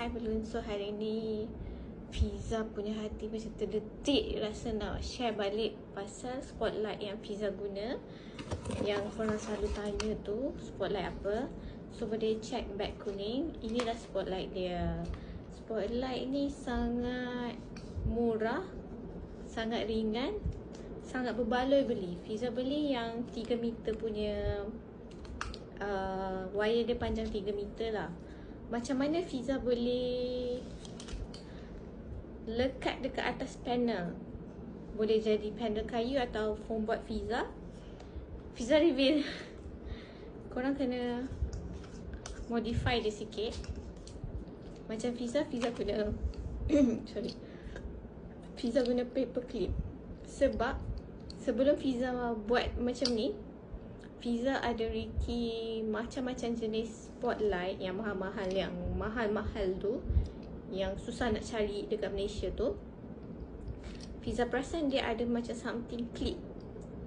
Hai Balloon. So hari ni Fiza punya hati macam terdetik rasa nak share balik pasal spotlight yang Fiza guna. Yang korang selalu tanya tu spotlight apa. So boleh check bag kuning. Inilah spotlight dia. Spotlight ni sangat murah, sangat ringan, sangat berbaloi beli. Fiza beli yang 3 meter punya, wire dia panjang 3 meter lah. Macam mana Fiza boleh lekat dekat atas panel? Boleh jadi panel kayu atau foam board Fiza. Fiza reveal korang kena modify dia sikit. Macam Fiza guna sorry, Fiza guna paper clip. Sebab sebelum Fiza buat macam ni, Fiza ada Ricky macam-macam jenis spotlight yang mahal-mahal, yang mahal-mahal tu, yang susah nak cari dekat Malaysia tu. Fiza perasan dia ada macam something clip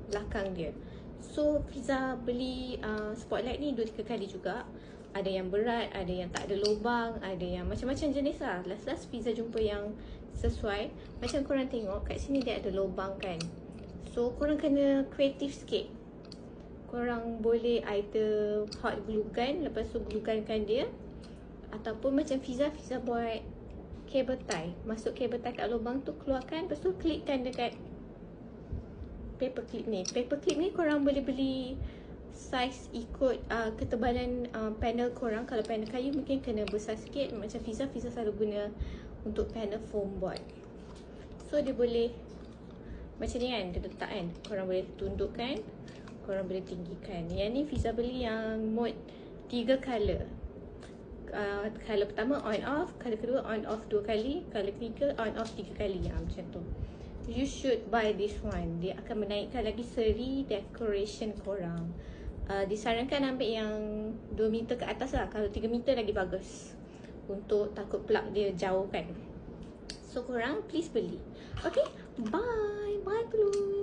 belakang dia. So Fiza beli spotlight ni 2-3 kali juga. Ada yang berat, ada yang tak ada lubang, ada yang macam-macam jenis lah. Last Fiza jumpa yang sesuai. Macam korang tengok kat sini dia ada lubang kan. So korang kena kreatif sikit. Korang boleh either hot glue gun, lepas tu glue gunkan dia, ataupun macam Fiza buat cable tie. Masuk cable tie kat lubang tu, keluarkan, lepas tu klikkan dekat paper clip ni. Paper clip ni korang boleh beli size ikut ketebalan panel korang. Kalau panel kayu mungkin kena besar sikit. Macam Fiza selalu guna untuk panel foam board. So dia boleh macam ni kan, dia letak kan. Korang boleh tundukkan, korang boleh tinggikan. Yang ni Fiza beli yang mode 3 color. Color pertama on off, color kedua on off 2 kali, color ketiga on off 3 kali. Macam tu. You should buy this one. Dia akan menaikkan lagi seri decoration korang. Disarankan ambil yang 2 meter ke atas lah. Kalau 3 meter lagi bagus, untuk takut plug dia jauh kan. So korang please beli. Okay, bye. Bye Balloon.